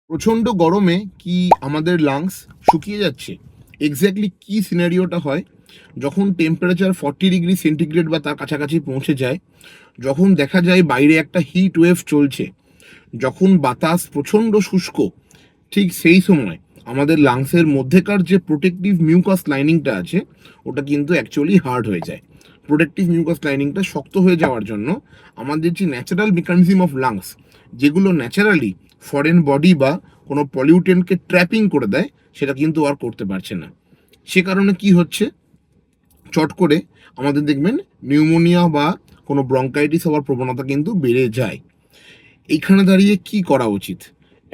প্রচণ্ড গরমে কি আমাদের লাংস শুকিয়ে যাচ্ছে? এক্স্যাক্টলি কি সিনারিওটা হয় যখন টেম্পারেচার 40 ডিগ্রি সেন্টিগ্রেড বা তার কাছাকাছি পৌঁছে যায়, যখন দেখা যায় বাইরে একটা হিট ওয়েভ চলছে, যখন বাতাস প্রচণ্ড শুষ্ক, ঠিক সেই সময় আমাদের লাংসের মধ্যেকার যে প্রোটেক্টিভ মিউকাস লাইনিংটা আছে ওটা কিন্তু অ্যাকচুয়ালি হার্ড হয়ে যায়। প্রোটেক্টিভ মিউকাস লাইনিংটা শক্ত হয়ে যাওয়ার জন্য আমাদের যে ন্যাচারাল মেকানিজম অফ লাংস, যেগুলো ন্যাচারালি ফরেন বডি বা কোনো পলিউটেন্টকে ট্র্যাপিং করে দেয়, সেটা কিন্তু আর করতে পারছে না। সে কারণে কি হচ্ছে, চট করে আমাদের দেখবেন নিউমোনিয়া বা কোনো ব্রঙ্কাইটিস হওয়ার প্রবণতা কিন্তু বেড়ে যায়। এইখানে দাঁড়িয়ে কি করা উচিত?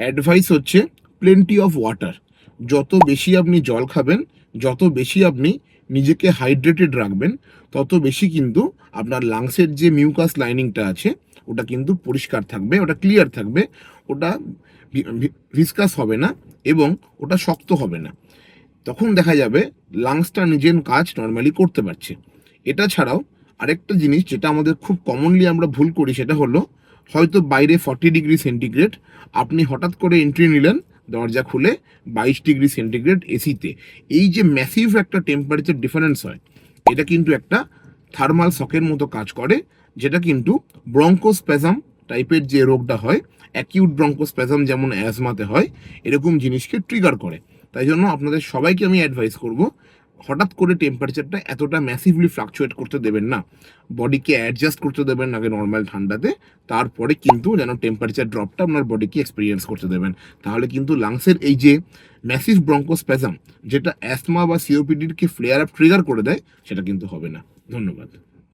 অ্যাডভাইস হচ্ছে প্লেন্টি অফ ওয়াটার। যত বেশি আপনি জল খাবেন, যত বেশি আপনি নিজেকে হাইড্রেটেড রাখবেন, তত বেশি কিন্তু আপনার লাংসের যে মিউকাস লাইনিংটা আছে ওটা কিন্তু পরিষ্কার থাকবে, ওটা ক্লিয়ার থাকবে, ওটা ভিসকাস হবে না এবং ওটা শক্ত হবে না। তখন দেখা যাবে লাংসটা নিজের কাজ নর্মালি করতে পারছে। এটা ছাড়াও আরেকটা জিনিস যেটা আমাদের খুব কমনলি আমরা ভুল করি, সেটা হলো হয়তো বাইরে 40 ডিগ্রি সেন্টিগ্রেড, আপনি হঠাৎ করে এন্ট্রি নিলেন দরজা খুলে 22 ডিগ্রি সেন্টিগ্রেড এসিতে। এই যে ম্যাসিভ একটা টেম্পারেচার ডিফারেন্স হয়, এটা কিন্তু একটা থার্মাল শকের মতো কাজ করে, যেটা কিন্তু ব্রঙ্কোস্প্যাজম টাইপের যে রোগটা হয়, অ্যাকিউট ব্রঙ্কোস্প্যাজম যেমন অ্যাজমাতে হয়, এরকম জিনিসকে ট্রিগার করে। তাই জন্য আপনাদের সবাইকে আমি অ্যাডভাইস করব, হঠাৎ করে টেম্পারেচারটা এতটা ম্যাসিভলি ফ্লাকচুয়েট করতে দেবেন না। বডিকে অ্যাডজাস্ট করতে দেবেন আগে নর্মাল ঠান্ডাতে, তারপরে কিন্তু যেন টেম্পারেচার ড্রপটা আপনার বডিকে এক্সপিরিয়েন্স করতে দেবেন। তাহলে কিন্তু লাংসের এই যে ম্যাসিভ ব্রঙ্কোস্প্যাজম, যেটা অ্যাসমা বা সিওপিডিকে ফ্লেয়ার আপ ট্রিগার করে দেয়, সেটা কিন্তু হবে না। ধন্যবাদ।